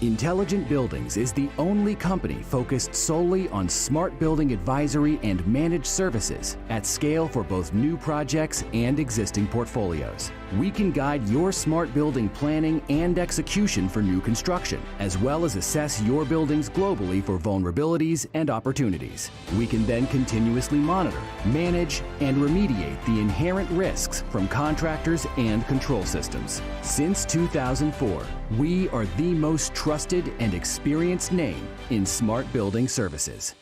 Intelligent Buildings is the only company focused solely on smart building advisory and managed services at scale for both new projects and existing portfolios. We can guide your smart building planning and execution for new construction, as well as assess your buildings globally for vulnerabilities and opportunities. We can then continuously monitor, manage, and remediate the inherent risks from contractors and control systems. Since 2004, we are the most trusted and experienced name in smart building services.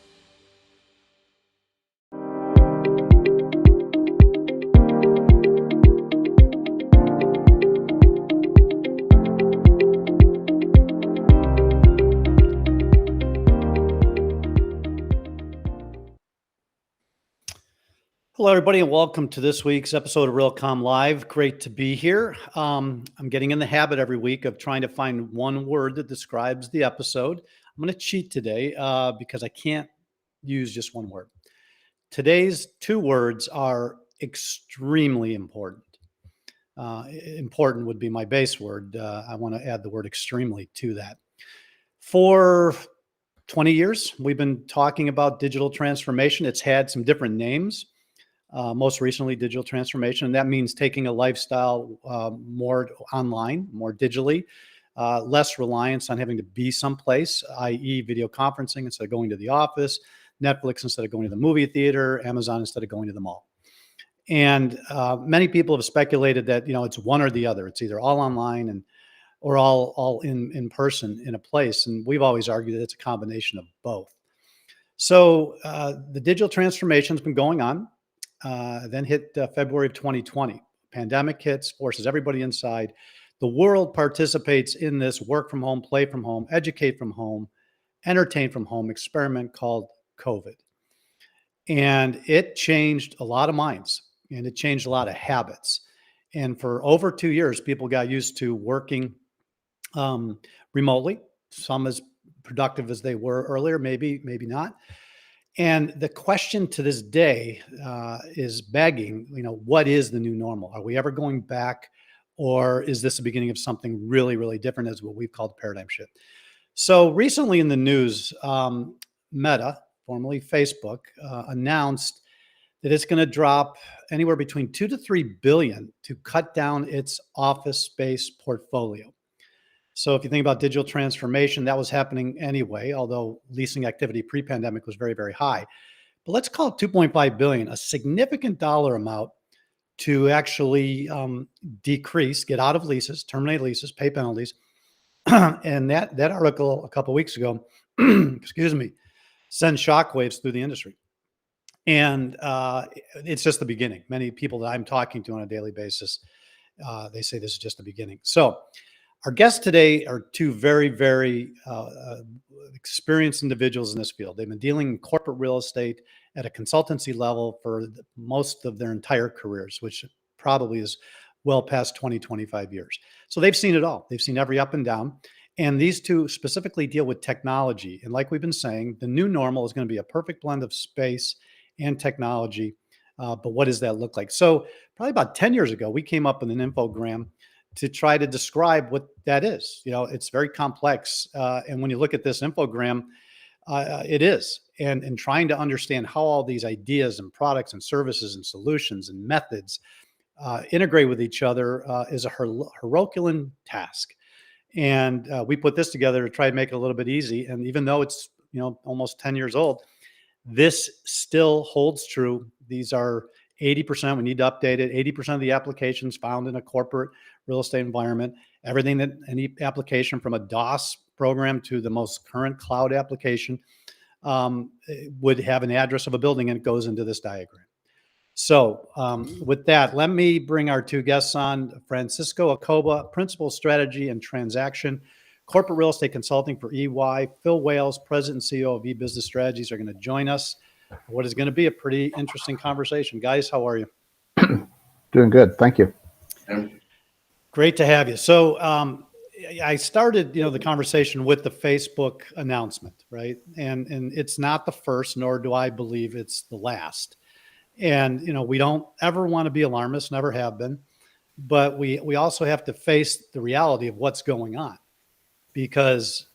Hello, everybody, and welcome to this week's episode of Realcomm Live. Great to be here. I'm getting in the habit every week of trying to find one word that describes the episode. I'm going to cheat today because I can't use just one word. Today's two words are extremely important. Important would be my base word. I want to add the word extremely to that. For 20 years, we've been talking about digital transformation. It's had some different names. Most recently, digital transformation. And that means taking a lifestyle more online, more digitally, less reliance on having to be someplace, i.e. video conferencing instead of going to the office, Netflix instead of going to the movie theater, Amazon instead of going to the mall. And many people have speculated that, it's one or the other. It's either all online or all in person in a place. And we've always argued that it's a combination of both. So the digital transformation has been going on. Then hit February of 2020. Pandemic hits, forces everybody inside. The world participates in this work from home, play from home, educate from home, entertain from home experiment called COVID. And it changed a lot of minds and it changed a lot of habits. And for over 2 years, people got used to working remotely, some as productive as they were earlier, maybe not. And the question to this day is begging, what is the new normal? Are we ever going back, or is this the beginning of something really, really different, as what we've called a paradigm shift? So recently in the news, Meta, formerly Facebook, announced that it's going to drop anywhere between 2 to 3 billion to cut down its office space portfolio. So if you think about digital transformation, that was happening anyway, although leasing activity pre-pandemic was very, very high. But let's call it 2.5 billion, a significant dollar amount to actually decrease, get out of leases, terminate leases, pay penalties. And that article a couple of weeks ago, excuse me, sends shockwaves through the industry. And it's just the beginning. Many people that I'm talking to on a daily basis, they say this is just the beginning. So our guests today are two very, very experienced individuals in this field. They've been dealing in corporate real estate at a consultancy level for most of their entire careers, which probably is well past 20, 25 years. So they've seen it all. They've seen every up and down. And these two specifically deal with technology. And like we've been saying, the new normal is going to be a perfect blend of space and technology. But what does that look like? So probably about 10 years ago, we came up with an infogram to try to describe what that is. It's very complex. And when you look at this infogram, it is. And trying to understand how all these ideas and products and services and solutions and methods integrate with each other is a Herculean task. And we put this together to try to make it a little bit easy. And even though it's, almost 10 years old, this still holds true. These are 80%, we need to update it. 80% of the applications found in a corporate real estate environment, everything that any application from a DOS program to the most current cloud application would have an address of a building, and it goes into this diagram. So with that, let me bring our two guests on. Francisco Acoba, Principal Strategy and Transaction, Corporate Real Estate Consulting for EY. Phil Wales, President and CEO of eBusiness Strategies, are going to join us. What is going to be a pretty interesting conversation. Guys, how are you? Doing good. Thank you. Great to have you. So I started, the conversation with the Facebook announcement, right? And it's not the first, nor do I believe it's the last. And, we don't ever want to be alarmists, never have been, but we also have to face the reality of what's going on. because,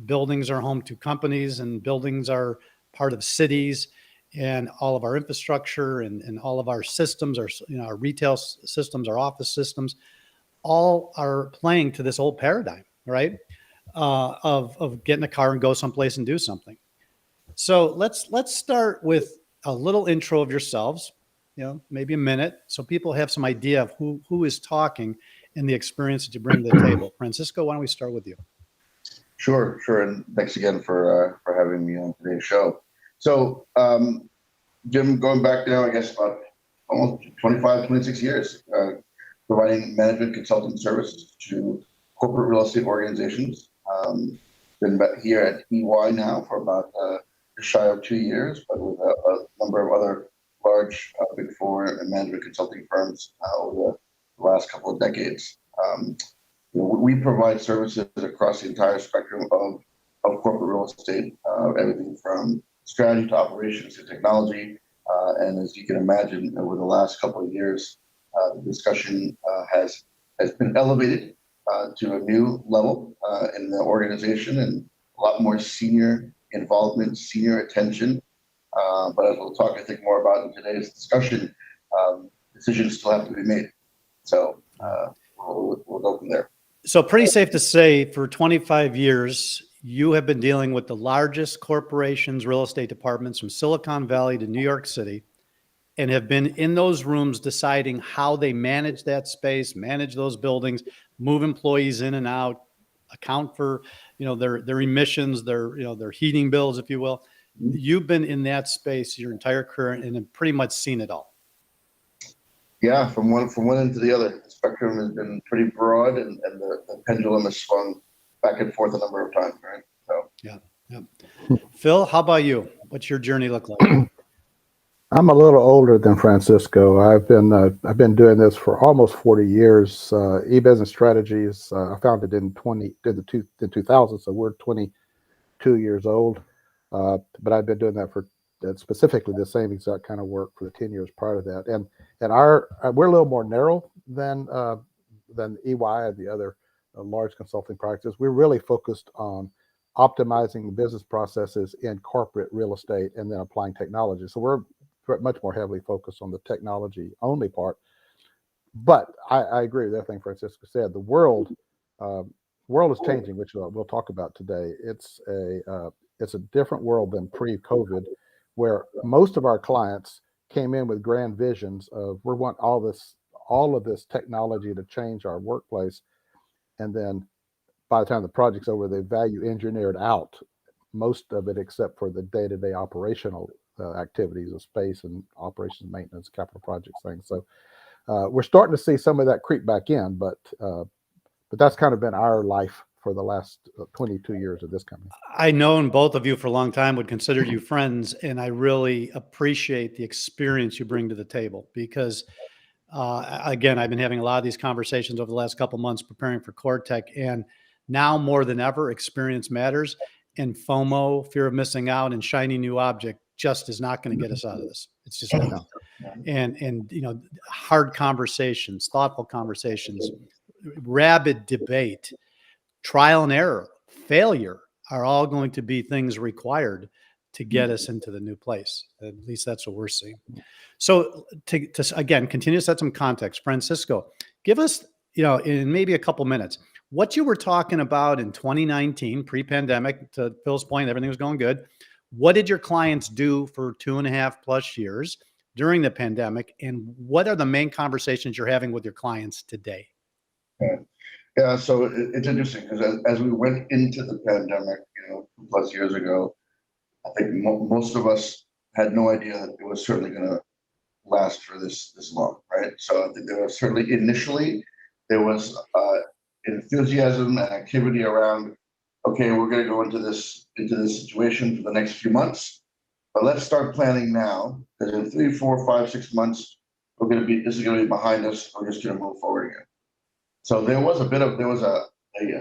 buildings are home to companies and buildings are part of cities, and all of our infrastructure and all of our systems, our retail systems, our office systems, all are playing to this old paradigm, right? Of get in a car and go someplace and do something. So let's start with a little intro of yourselves, maybe a minute, so people have some idea of who is talking and the experience that you bring to the table. Francisco, why don't we start with you? Sure. And thanks again for having me on today's show. So, Jim, going back now, I guess about almost 25, 26 years, providing management consulting services to corporate real estate organizations. Been here at EY now for about just shy of 2 years, but with a number of other large Big Four and management consulting firms over the last couple of decades. We provide services across the entire spectrum of corporate real estate, everything from strategy to operations to technology. And as you can imagine, over the last couple of years, the discussion has been elevated to a new level in the organization, and a lot more senior involvement, senior attention. But as we'll talk, I think, more about in today's discussion, decisions still have to be made. So we'll go from there. So pretty safe to say for 25 years, you have been dealing with the largest corporations, real estate departments from Silicon Valley to New York City, and have been in those rooms deciding how they manage that space, manage those buildings, move employees in and out, account for, their emissions, their heating bills, if you will. You've been in that space your entire career and have pretty much seen it all. Yeah, from one end to the other. The spectrum has been pretty broad, and the pendulum has swung back and forth a number of times, right? So yeah. Phil, how about you? What's your journey look like? I'm a little older than Francisco. I've been doing this for almost 40 years. EBUSINESS Strategies, I founded in 2000, so we're 22 years old. But I've been doing that for specifically the same exact kind of work for the 10 years prior to that. And we're a little more narrow than EY and the other large consulting practices. We're really focused on optimizing business processes in corporate real estate and then applying technology. So we're much more heavily focused on the technology only part. But I agree with everything Francisco said. The world is changing, which we'll talk about today. It's a different world than pre-COVID, where most of our clients came in with grand visions of we want all of this technology to change our workplace, and then by the time the project's over, they value engineered out most of it except for the day-to-day operational activities of space and operations, maintenance, capital projects, things. So we're starting to see some of that creep back in, but that's kind of been our life for the last 22 years of this company. I known both of you for a long time, would consider you friends, and I really appreciate the experience you bring to the table because, again, I've been having a lot of these conversations over the last couple of months preparing for CoreTech, and now more than ever, experience matters, and FOMO, fear of missing out, and shiny new object just is not going to get us out of this. It's just not. And hard conversations, thoughtful conversations, rabid debate, trial and error, failure are all going to be things required to get us into the new place. At least that's what we're seeing. So to again, continue to set some context, Francisco, give us, in maybe a couple minutes, what you were talking about in 2019, pre-pandemic, to Phil's point, everything was going good. What did your clients do for 2.5+ years during the pandemic? And what are the main conversations you're having with your clients today? Yeah, so it's interesting because as we went into the pandemic, 2+ years ago, I think most of us had no idea that it was certainly going to last for this long, right? So I think there was certainly initially there was enthusiasm and activity around, okay, we're going to go into this situation for the next few months, but let's start planning now because in 3, 4, 5, 6 months this is going to be behind us. We're just going to move forward again. So there was a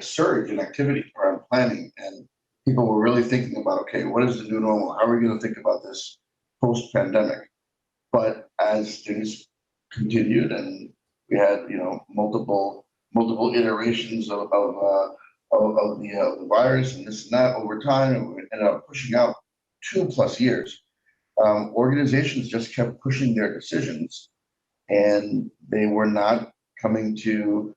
surge in activity around planning, and people were really thinking about, okay, what is the new normal? How are we going to think about this post-pandemic? But as things continued, and we had multiple iterations of of the virus and this and that over time, and we ended up pushing out 2+ years. Organizations just kept pushing their decisions, and they were not coming to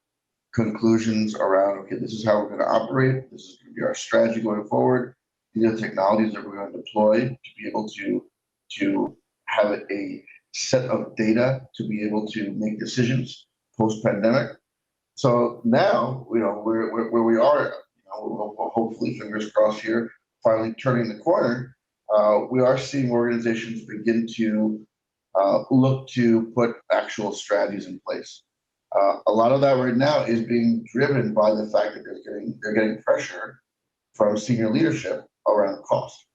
conclusions around, okay, this is how we're going to operate. This is going to be our strategy going forward. These are the technologies that we're going to deploy to be able to have a set of data to be able to make decisions post-pandemic. So now, where we are, we'll hopefully, fingers crossed here, finally turning the corner. We are seeing organizations begin to look to put actual strategies in place. A lot of that right now is being driven by the fact that they're getting pressure from senior leadership around cost,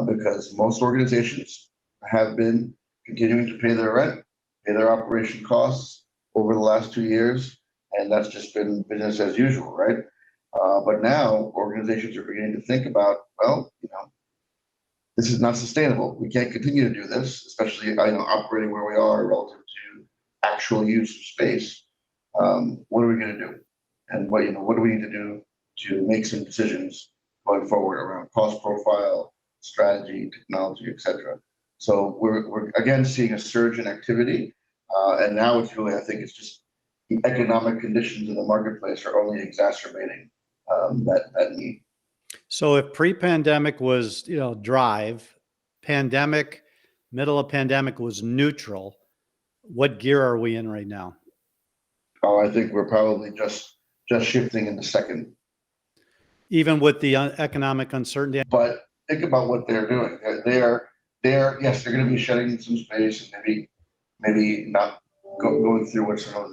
because most organizations have been continuing to pay their rent, pay their operation costs over the last 2 years, and that's just been business as usual, right? But now organizations are beginning to think about, well, this is not sustainable. We can't continue to do this, especially operating where we are relative to actual use of space. What are we going to do? And what do we need to do to make some decisions going forward around cost profile, strategy, technology, etc. So we're again seeing a surge in activity, and now it's really, I think it's just the economic conditions in the marketplace are only exacerbating that need. So if pre-pandemic was, drive, pandemic, middle of pandemic was neutral, what gear are we in right now? Oh, I think we're probably just shifting into second. Even with the economic uncertainty? But think about what they're doing. Yes, they're going to be shedding some space and maybe not going through with some of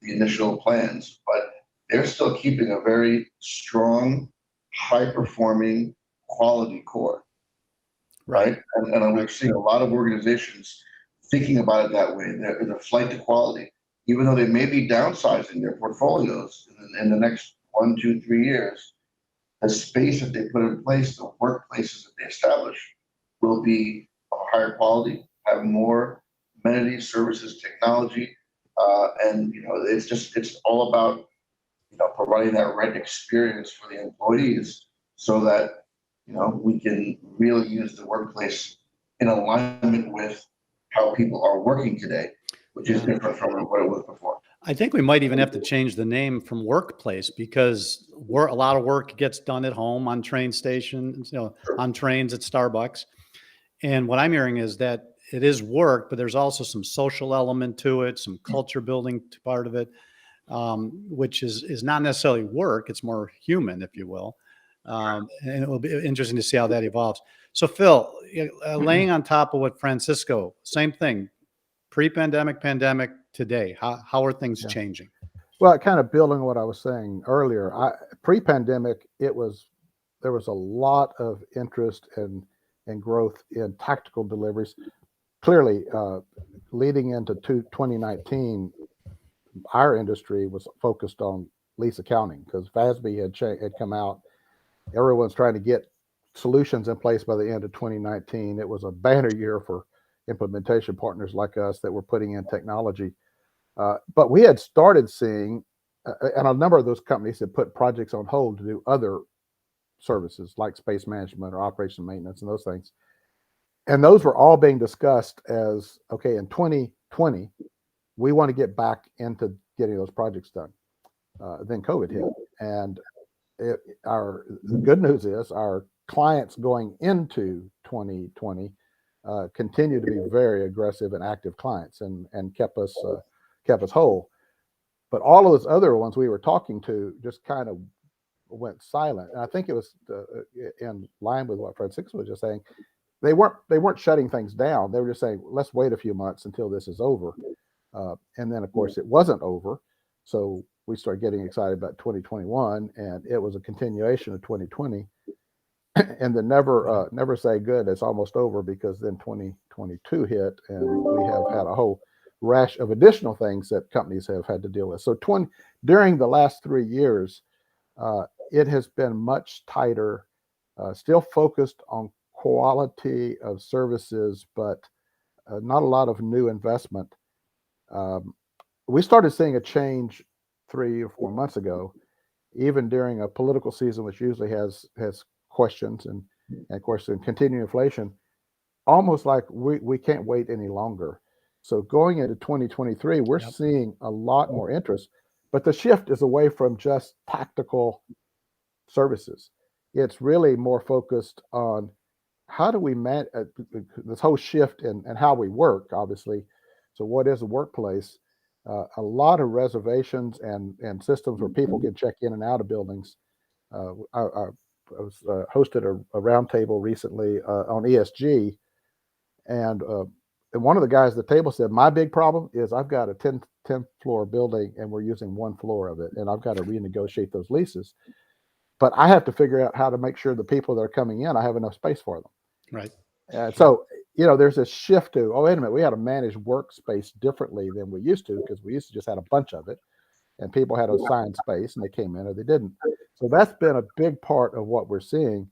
the initial plans, but they're still keeping a very strong, high-performing quality core, right? And we're seeing a lot of organizations thinking about it that way. There's a flight to quality, even though they may be downsizing their portfolios in the next 1, 2, 3 years. The space that they put in place, the workplaces that they establish, will be of higher quality, have more amenities, services, technology, and it's all about providing that right experience for the employees, so that we can really use the workplace in alignment with how people are working today, which is different from what it was before. I think we might even have to change the name from workplace, because a lot of work gets done at home, on train stations, on trains, at Starbucks. And what I'm hearing is that it is work, but there's also some social element to it, some culture building part of it, which is not necessarily work. It's more human, if you will. And it will be interesting to see how that evolves. So Phil, laying on top of what Francisco, same thing, pre-pandemic, pandemic, today, how are things changing? Well, kind of building on what I was saying earlier, pre-pandemic, there was a lot of interest and growth in tactical deliveries. Clearly, leading into 2019, our industry was focused on lease accounting, because FASB had come out. Everyone's trying to get solutions in place by the end of 2019. It was a banner year for implementation partners like us that were putting in technology. But we had started seeing, and a number of those companies had put projects on hold to do other services like space management or operation maintenance and those things. And those were all being discussed as, okay, in 2020, we want to get back into getting those projects done. Then COVID hit. And the good news is our clients going into 2020 continue to be very aggressive and active clients, and kept us whole. But all of those other ones we were talking to just kind of went silent. And I think it was in line with what Francisco was just saying. They weren't shutting things down. They were just saying, let's wait a few months until this is over. And then, of course, it wasn't over. So we started getting excited about 2021, and it was a continuation of 2020. And the never say good, it's almost over, because then 2022 hit, and we have had a whole rash of additional things that companies have had to deal with. So during the last 3 years, it has been much tighter, still focused on quality of services, but not a lot of new investment. We started seeing a change 3 or 4 months ago even during a political season, which usually has questions and of course, in continuing inflation, almost like we can't wait any longer. So going into 2023, we're Yep. seeing a lot more interest, but the shift is away from just tactical services. It's really more focused on how do we manage this whole shift in how we work, obviously. So what is a workplace? A lot of reservations and systems where people can check in and out of buildings. I was hosted a roundtable recently on ESG, and one of the guys at the table said, my big problem is I've got a 10th floor building and we're using one floor of it, and I've got to renegotiate those leases. But I have to figure out how to make sure the people that are coming in, I have enough space for them. Right. So, there's a shift to, oh, wait a minute, we had to manage workspace differently than we used to, because we used to just had a bunch of it and people had assigned space and they came in or they didn't. So that's been a big part of what we're seeing.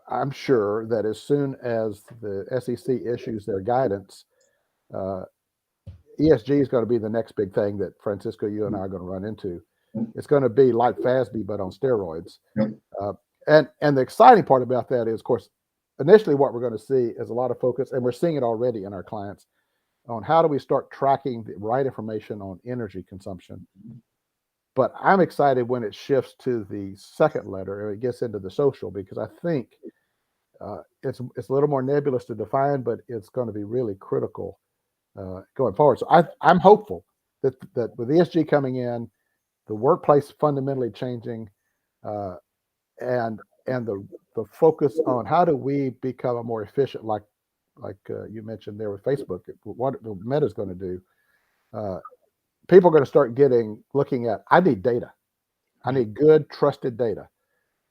I'm sure that as soon as the SEC issues their guidance, ESG is going to be the next big thing that Francisco, you and I are going to run into. It's going to be like FASB, but on steroids. And the exciting part about that is, of course, initially what we're going to see is a lot of focus, and we're seeing it already in our clients, on how do we start tracking the right information on energy consumption. But I'm excited when it shifts to the second letter, and it gets into the social, because I think it's a little more nebulous to define, but it's going to be really critical going forward. So I'm hopeful that with ESG coming in, the workplace fundamentally changing, and the focus on how do we become a more efficient, like you mentioned there with Facebook, what the Meta is going to do. People are going to start looking at, I need data. I need good, trusted data.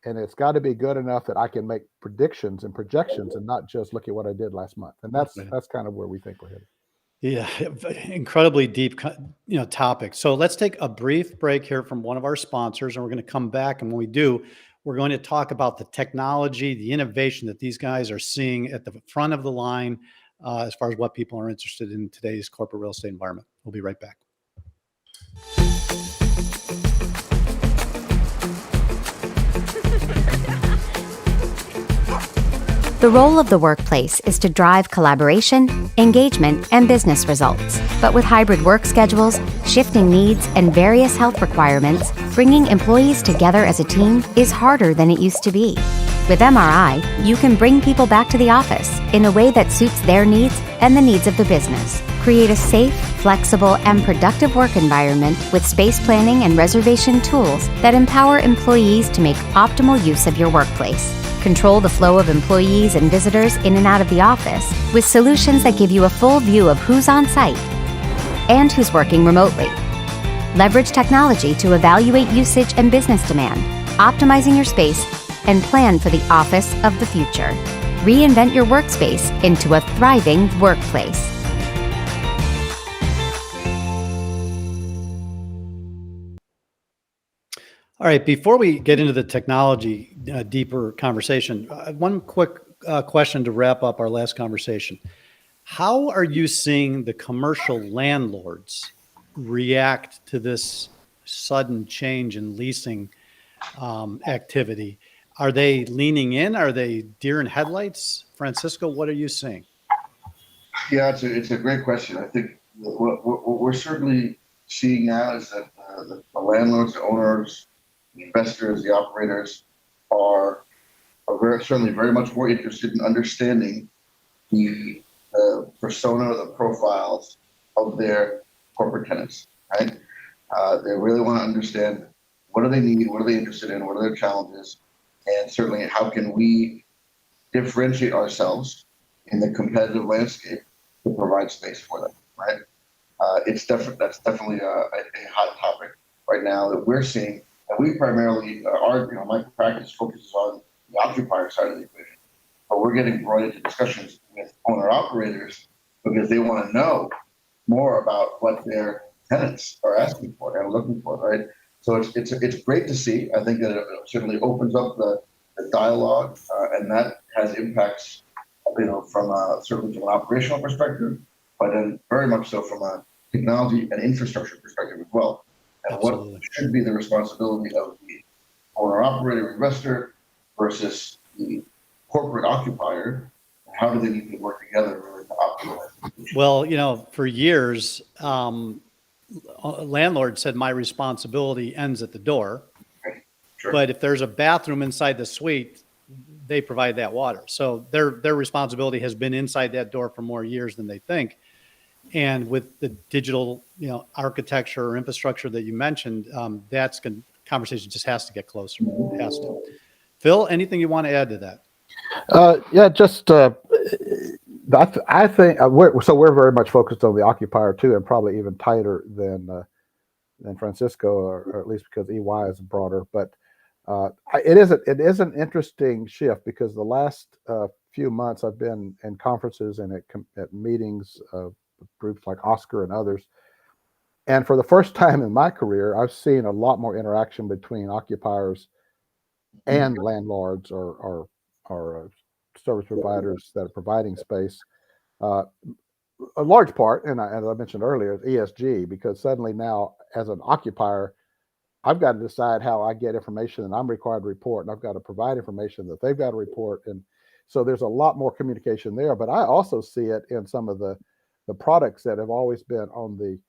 And it's got to be good enough that I can make predictions and projections and not just look at what I did last month. And that's kind of where we think we're headed. Yeah, incredibly deep, topic. So let's take a brief break here from one of our sponsors, and we're going to come back. And when we do, we're going to talk about the technology, the innovation that these guys are seeing at the front of the line, as far as what people are interested in today's corporate real estate environment. We'll be right back. The role of the workplace is to drive collaboration, engagement, and business results. But with hybrid work schedules, shifting needs, and various health requirements, bringing employees together as a team is harder than it used to be. With MRI, you can bring people back to the office in a way that suits their needs and the needs of the business. Create a safe, flexible, and productive work environment with space planning and reservation tools that empower employees to make optimal use of your workplace. Control the flow of employees and visitors in and out of the office with solutions that give you a full view of who's on site and who's working remotely. Leverage technology to evaluate usage and business demand, optimizing your space, and plan for the office of the future. Reinvent your workspace into a thriving workplace. All right, before we get into the technology, deeper conversation, one quick question to wrap up our last conversation. How are you seeing the commercial landlords react to this sudden change in leasing activity? Are they leaning in? Are they deer in headlights? Francisco, what are you seeing? Yeah, it's a great question. I think what we're certainly seeing now is that the landlords, the owners, the investors, the operators are certainly very much more interested in understanding the persona, the profiles of their corporate tenants, right? They really want to understand, what do they need, what are they interested in, what are their challenges, and certainly how can we differentiate ourselves in the competitive landscape to provide space for them, right? That's definitely a hot topic right now that we're seeing. And we primarily my practice focuses on the occupier side of the equation, but we're getting brought into discussions with owner operators because they want to know more about what their tenants are asking for and looking for, right? So it's great to see. I think that it certainly opens up the dialogue, and that has impacts, certainly from an operational perspective, but then very much so from a technology and infrastructure perspective as well. and Absolutely. what should be the responsibility of the owner operator investor versus the corporate occupier. How do they need to work together really to optimize? Well, for years, landlord said my responsibility ends at the door. Sure. But if there's a bathroom inside the suite, they provide that water. So their responsibility has been inside that door for more years than they think. And with the digital, architecture or infrastructure that you mentioned, conversation just has to get closer. It has to. Phil, anything you want to add to that? Yeah, just I think we're very much focused on the occupier too, and probably even tighter than Francisco, or at least because EY is broader. But it is an interesting shift, because the last few months I've been in conferences and at meetings of groups like Oscar and others, and for the first time in my career, I've seen a lot more interaction between occupiers and landlords or service providers that are providing space. A large part, and as I mentioned earlier, is ESG, because suddenly now, as an occupier, I've got to decide how I get information that I'm required to report, and I've got to provide information that they've got to report. And so there's a lot more communication there. But I also see it in some of the products that have always been on the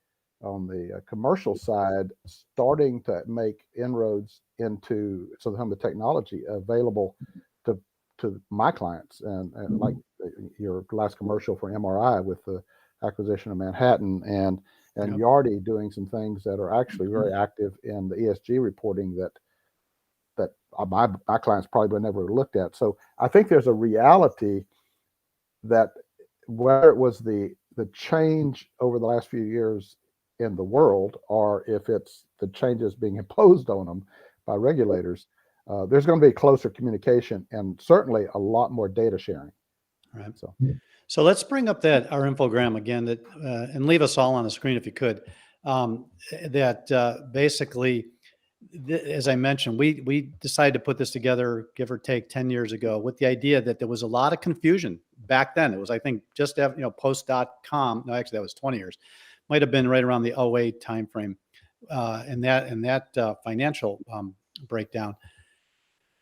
commercial side, starting to make inroads into some of the technology available to my clients, and like your last commercial for MRI with the acquisition of Manhattan, and Yep. Yardi doing some things that are actually very active in the ESG reporting that my clients probably would never looked at. So I think there's a reality that, whether it was the change over the last few years in the world, or if it's the changes being imposed on them by regulators, there's going to be closer communication and certainly a lot more data sharing. Right. So let's bring up our infogram again, and leave us all on the screen if you could. Basically, as I mentioned, we decided to put this together, give or take 10 years ago, with the idea that there was a lot of confusion back then. It was, I think, just post.com. No, actually, that was 20 years. Might have been right around the 08 timeframe, and that financial breakdown.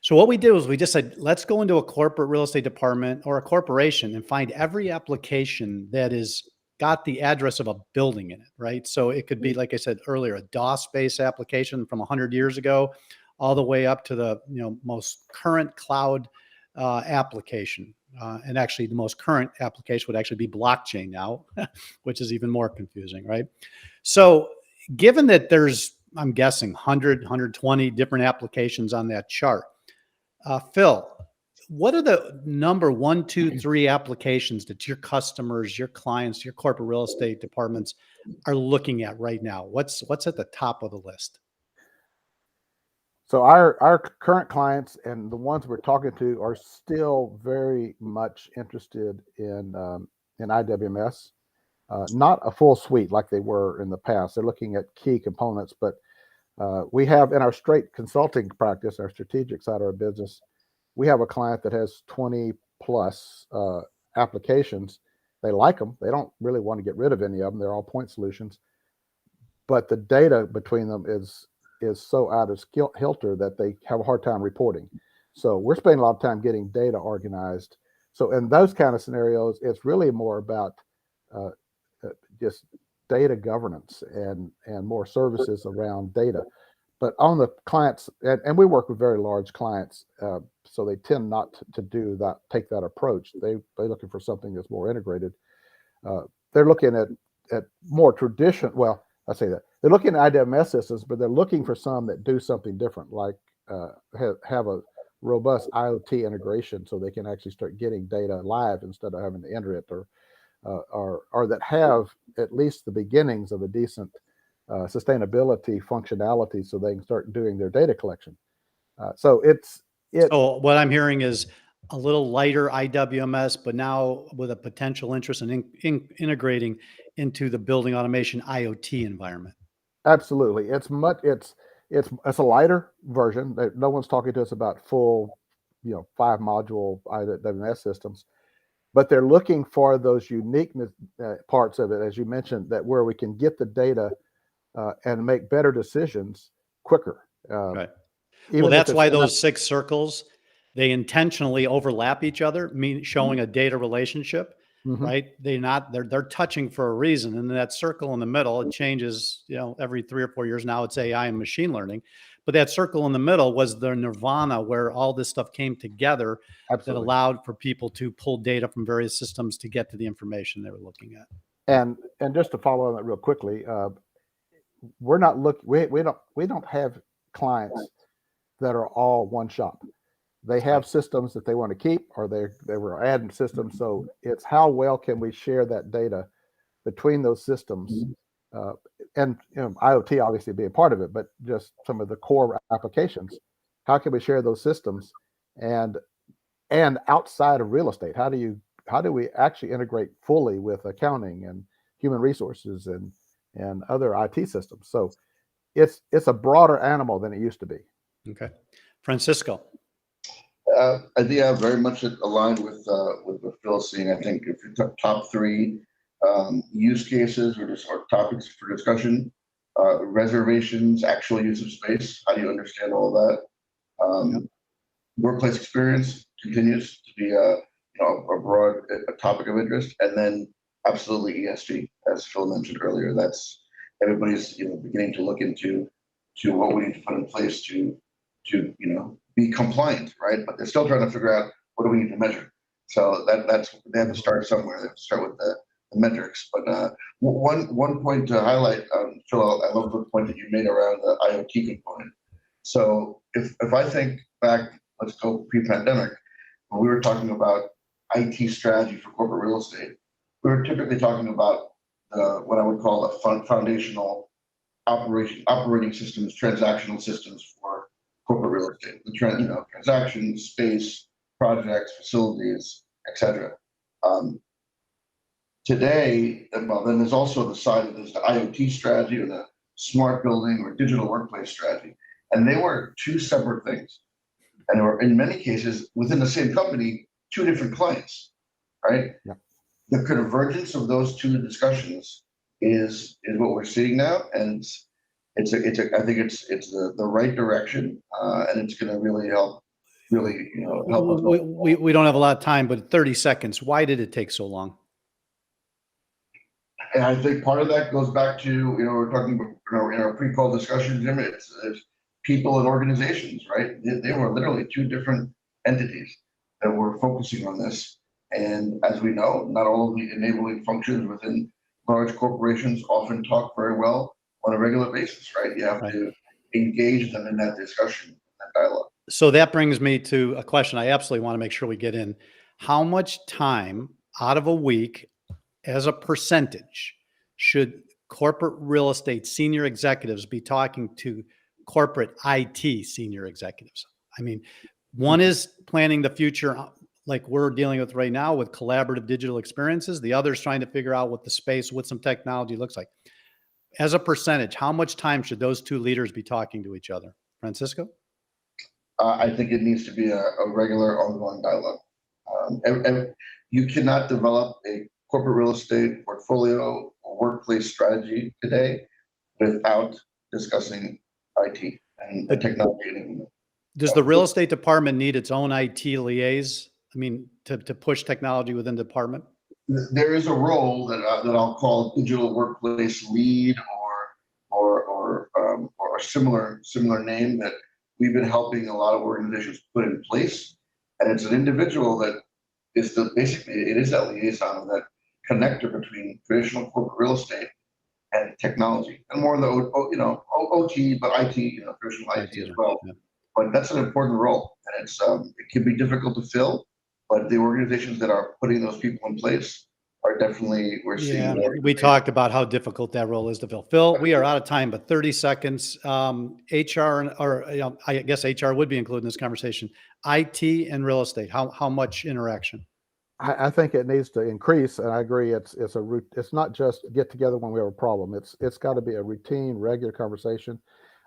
So what we did was we just said, let's go into a corporate real estate department or a corporation and find every application that is got the address of a building in it, right? So it could be, like I said earlier, a DOS-based application from 100 years ago, all the way up to the most current cloud application. And actually, the most current application would actually be blockchain now, which is even more confusing, right? So given that there's, I'm guessing, 100, 120 different applications on that chart, Phil, what are the number 1, 2, 3 applications that your customers, your clients, your corporate real estate departments are looking at right now? What's at the top of the list? So our current clients and the ones we're talking to are still very much interested in IWMS, not a full suite like they were in the past. They're looking at key components, but we have, in our straight consulting practice, our strategic side of our business, we have a client that has 20 plus applications. They like them. They don't really want to get rid of any of them. They're all point solutions, but the data between them is so out of kilter that they have a hard time reporting. So we're spending a lot of time getting data organized. So in those kind of scenarios, it's really more about just data governance and more services around data. But on the clients, and we work with very large clients, so they tend not to do that, take that approach. They're looking for something that's more integrated. They're looking at more traditional. Well, I say that they're looking at IWMS systems, but they're looking for some that do something different, like have a robust IoT integration, so they can actually start getting data live instead of having to enter it, or that have at least the beginnings of a decent sustainability functionality, so they can start doing their data collection. So what I'm hearing is a little lighter IWMS, but now with a potential interest in integrating into the building automation IoT environment. Absolutely, it's a lighter version. No one's talking to us about full, 5 module IWMS systems, but they're looking for those unique parts of it, as you mentioned, that where we can get the data and make better decisions quicker. Right. Even Well, if that's it's why not- those 6 circles, they intentionally overlap each other, showing a data relationship, Mhm. right? They're touching for a reason. And that circle in the middle, it changes, every 3 or 4 years now. It's AI and machine learning. But that circle in the middle was the nirvana where all this stuff came together that Absolutely. allowed for people to pull data from various systems to get to the information they were looking at. And just to follow on that real quickly, we're not we don't have clients that are all one shop. They have systems that they want to keep, or they were adding systems. So it's how well can we share that data between those systems, and IoT obviously be a part of it, but just some of the core applications. How can we share those systems, and outside of real estate? How do we actually integrate fully with accounting and human resources and other IT systems? So it's a broader animal than it used to be. Okay. Francisco. I think I'm very much aligned with what Phil's saying. I think if you took top 3 use cases or topics for discussion, reservations, actual use of space. How do you understand all that? Workplace experience continues to be a broad topic of interest, and then absolutely ESG, as Phil mentioned earlier. That's everybody's beginning to look into what we need to put in place to be compliant, right? But they're still trying to figure out what do we need to measure. So that's they have to start somewhere. They have to start with the metrics. But one point to highlight, Phil, I love the point that you made around the IoT component. So if I think back, let's go pre-pandemic, when we were talking about IT strategy for corporate real estate, we were typically talking about what I would call the foundational operating systems, transactional systems for corporate real estate. The transactions, space, projects, facilities, etc. Today, well, then there's also the side of this, the IoT strategy or the smart building or digital workplace strategy. And they were 2 separate things. And they were, in many cases, within the same company, 2 different clients, right? Yeah. The convergence of those 2 discussions is what we're seeing now. And I think it's the right direction, and it's going to really help us. We don't have a lot of time, but 30 seconds. Why did it take so long? And I think part of that goes back to, we're talking about, in our pre-call discussion, Jim, it's people and organizations, right? They were literally 2 different entities that were focusing on this. And as we know, not all of the enabling functions within large corporations often talk very well on a regular basis, right? You have to engage them in that discussion, that dialogue. So that brings me to a question I absolutely want to make sure we get in. How much time out of a week, as a percentage, should corporate real estate senior executives be talking to corporate IT senior executives? I mean, one is planning the future like we're dealing with right now with collaborative digital experiences. The other is trying to figure out what the space, what some technology looks like. As a percentage, how much time should those 2 leaders be talking to each other? Francisco? I think it needs to be a regular ongoing dialogue. And you cannot develop a corporate real estate portfolio or workplace strategy today without discussing IT and the technology. Does the real estate department need its own IT liaison? I mean, to push technology within the department? There is a role that I'll call digital workplace lead or a similar name that we've been helping a lot of organizations put in place. And it's an individual that is basically that liaison, that connector between traditional corporate real estate and technology, and more of the OT, but IT, traditional IT as well. Yeah. But that's an important role, and it can be difficult to fill. But the organizations that are putting those people in place are definitely, we're seeing. Yeah, we talked about how difficult that role is to fill. Phil, we are out of time, but 30 seconds. HR, I guess HR would be included in this conversation. IT and real estate, how much interaction? I think it needs to increase, and I agree. It's not just get together when we have a problem. It's got to be a routine, regular conversation.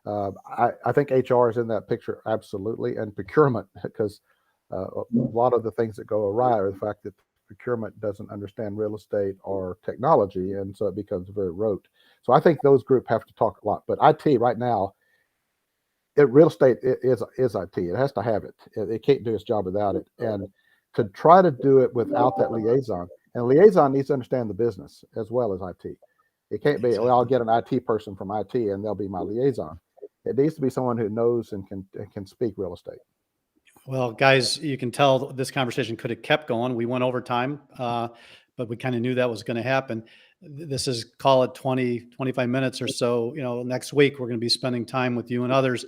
I think HR is in that picture absolutely, and procurement, because a lot of the things that go awry are the fact that procurement doesn't understand real estate or technology, and so it becomes very rote. So I think those groups have to talk a lot. But IT right now, real estate is IT. It has to have it. It can't do its job without it. And to try to do it without that liaison, and the liaison needs to understand the business as well as IT. It can't be, well, I'll get an IT person from IT and they'll be my liaison. It needs to be someone who knows and can speak real estate. Well, guys, you can tell this conversation could have kept going. We went over time, but we kind of knew that was going to happen. This is, call it 20, 25 minutes or so. Next week, we're going to be spending time with you and others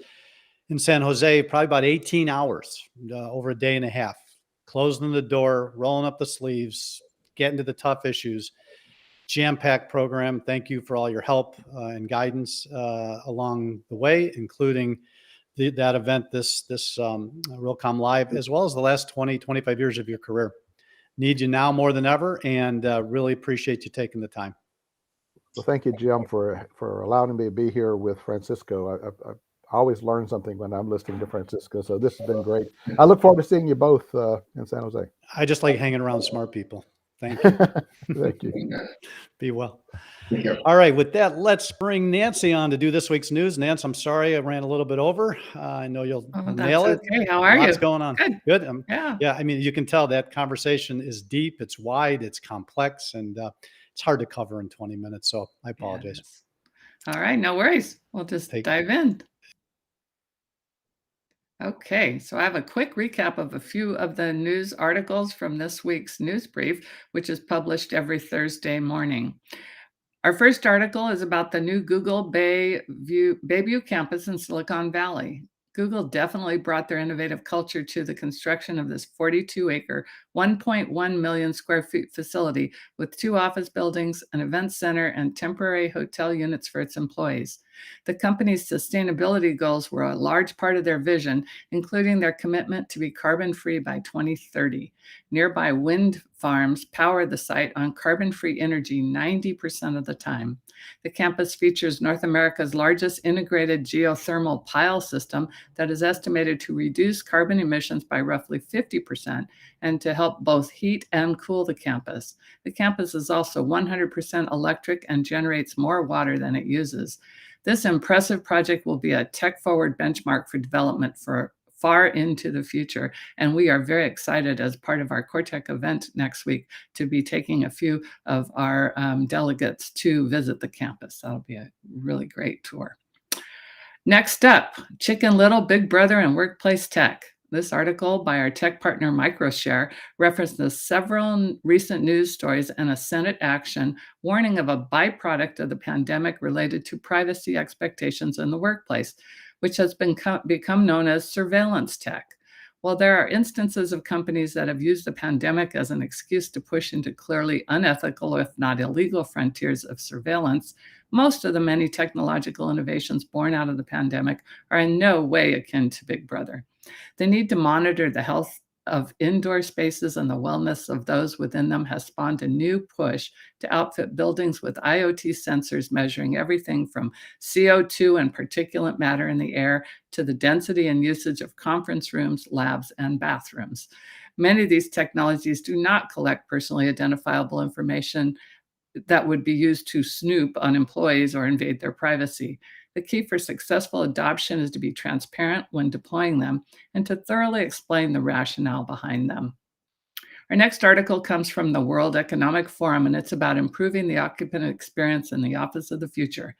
in San Jose, probably about 18 hours, over a day and a half, closing the door, rolling up the sleeves, getting to the tough issues. Jam-packed program. Thank you for all your help and guidance along the way, including that event, this Realcomm Live, as well as the last 20, 25 years of your career. Need you now more than ever, and really appreciate you taking the time. Well, thank you, Jim, for allowing me to be here with Francisco. I always learn something when I'm listening to Francisco, so this has been great. I look forward to seeing you both in San Jose. I just like hanging around smart people. Thank you. Thank you. Be well. All right. With that, let's bring Nancy on to do this week's news. Nance, I'm sorry I ran a little bit over. I know you'll nail it. Okay. How are you? What's going on? Good. Yeah. I mean, you can tell that conversation is deep, it's wide, it's complex, and it's hard to cover in 20 minutes. So I apologize. Yes. All right. No worries. We'll just dive in. Okay, so I have a quick recap of a few of the news articles from this week's news brief, which is published every Thursday morning. Our first article is about the new Google Bayview campus in Silicon Valley. Google definitely brought their innovative culture to the construction of this 42-acre, 1.1 million square feet facility with 2 office buildings, an event center, and temporary hotel units for its employees. The company's sustainability goals were a large part of their vision, including their commitment to be carbon-free by 2030. Nearby wind farms power the site on carbon-free energy 90% of the time. The campus features North America's largest integrated geothermal pile system that is estimated to reduce carbon emissions by roughly 50% and to help both heat and cool the campus. The campus is also 100% electric and generates more water than it uses. This impressive project will be a tech-forward benchmark for development for far into the future. And we are very excited as part of our CoreTech event next week to be taking a few of our delegates to visit the campus. That'll be a really great tour. Next up, Chicken Little, Big Brother, and Workplace Tech. This article by our tech partner MicroShare references several recent news stories and a Senate action warning of a byproduct of the pandemic related to privacy expectations in the workplace, which has become known as surveillance tech. While there are instances of companies that have used the pandemic as an excuse to push into clearly unethical, if not illegal, frontiers of surveillance, most of the many technological innovations born out of the pandemic are in no way akin to Big Brother. The need to monitor the health of indoor spaces and the wellness of those within them has spawned a new push to outfit buildings with IoT sensors measuring everything from CO2 and particulate matter in the air to the density and usage of conference rooms, labs, and bathrooms. Many of these technologies do not collect personally identifiable information that would be used to snoop on employees or invade their privacy. The key for successful adoption is to be transparent when deploying them and to thoroughly explain the rationale behind them. Our next article comes from the World Economic Forum, and it's about improving the occupant experience in the office of the future.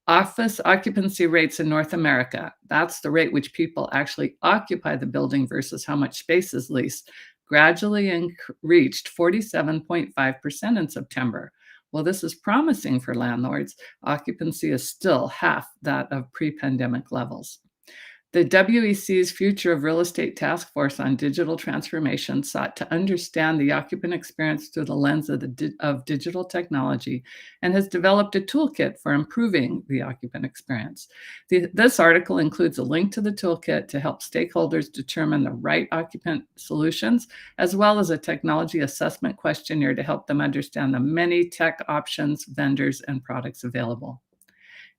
Office occupancy rates in North America, that's the rate which people actually occupy the building versus how much space is leased, gradually reached 47.5% in September. While this is promising for landlords, occupancy is still half that of pre-pandemic levels. The WEC's Future of Real Estate Task Force on Digital Transformation sought to understand the occupant experience through the lens of digital technology and has developed a toolkit for improving the occupant experience. This article includes a link to the toolkit to help stakeholders determine the right occupant solutions, as well as a technology assessment questionnaire to help them understand the many tech options, vendors, and products available.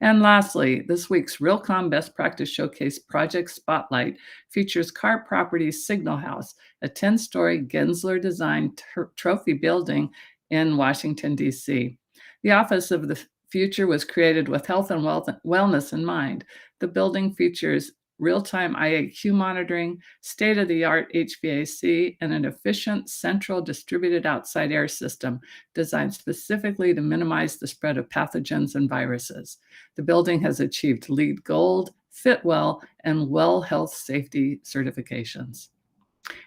And lastly, this week's Realcomm Best Practice Showcase Project Spotlight features Car Properties Signal House, a 10-story Gensler-designed trophy building in Washington, D.C. The Office of the Future was created with health and wellness in mind. The building features real-time IAQ monitoring, state-of-the-art HVAC, and an efficient central distributed outside air system designed specifically to minimize the spread of pathogens and viruses. The building has achieved LEED Gold, Fitwel, and Well Health Safety certifications.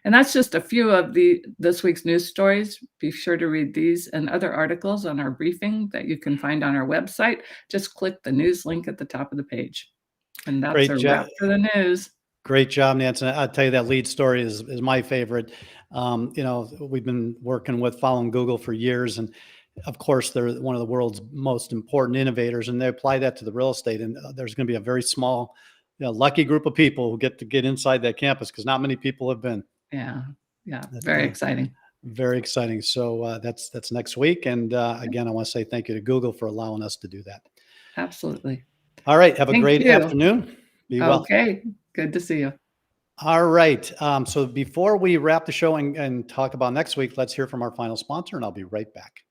And that's just a few of this week's news stories. Be sure to read these and other articles on our briefing that you can find on our website. Just click the news link at the top of the page. And that's Great a job. wrap for the news. Great job, Nancy. I'll tell you that lead story is my favorite. We've been working with following Google for years, and of course, they're one of the world's most important innovators, and they apply that to the real estate. And there's going to be a very small, lucky group of people who get to get inside that campus because not many people have been. Yeah, very exciting. Very exciting. So that's next week. And again, I want to say thank you to Google for allowing us to do that. Absolutely. All right. Have a Thank great you. afternoon. Be well. Okay. Good to see you. All right. So before we wrap the show and talk about next week, let's hear from our final sponsor, and I'll be right back.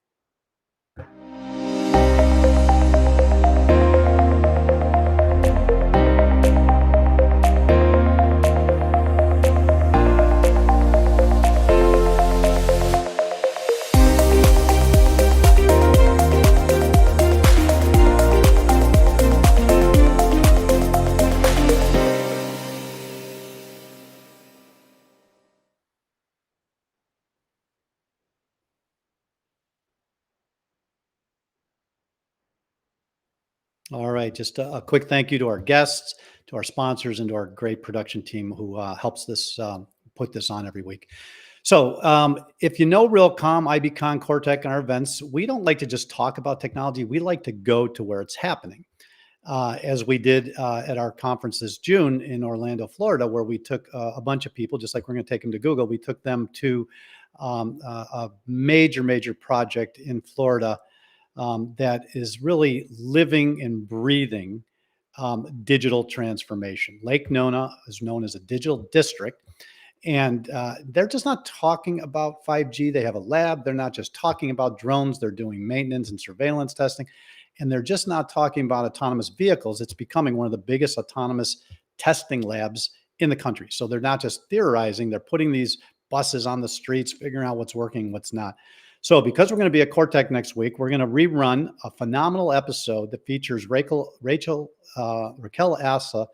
All right. Just a quick thank you to our guests, to our sponsors, and to our great production team who helps this put this on every week. So if you know Realcomm, IBCon, Cortec, and our events, we don't like to just talk about technology. We like to go to where it's happening, as we did at our conference this June in Orlando, Florida, where we took a bunch of people, just like we're going to take them to Google. We took them to a major project in Florida that is really living and breathing digital transformation. Lake Nona is known as a digital district, and they're just not talking about 5G. They have a lab. They're not just talking about drones. They're doing maintenance and surveillance testing, and they're just not talking about autonomous vehicles. It's becoming one of the biggest autonomous testing labs in the country. So they're not just theorizing. They're putting these buses on the streets, figuring out what's working, what's not. So because we're going to be at Cortec next week, we're going to rerun a phenomenal episode that features Raquel Asa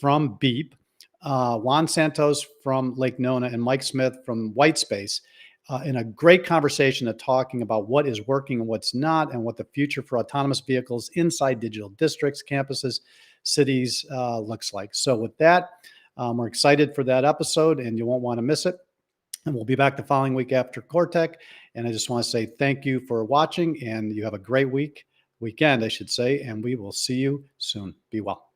from Beep, Juan Santos from Lake Nona, and Mike Smith from Whitespace in a great conversation talking about what is working and what's not, and what the future for autonomous vehicles inside digital districts, campuses, cities looks like. So with that, we're excited for that episode, and you won't want to miss it. And we'll be back the following week after Cortec. And I just want to say thank you for watching, and you have a great weekend, I should say, and we will see you soon. Be well.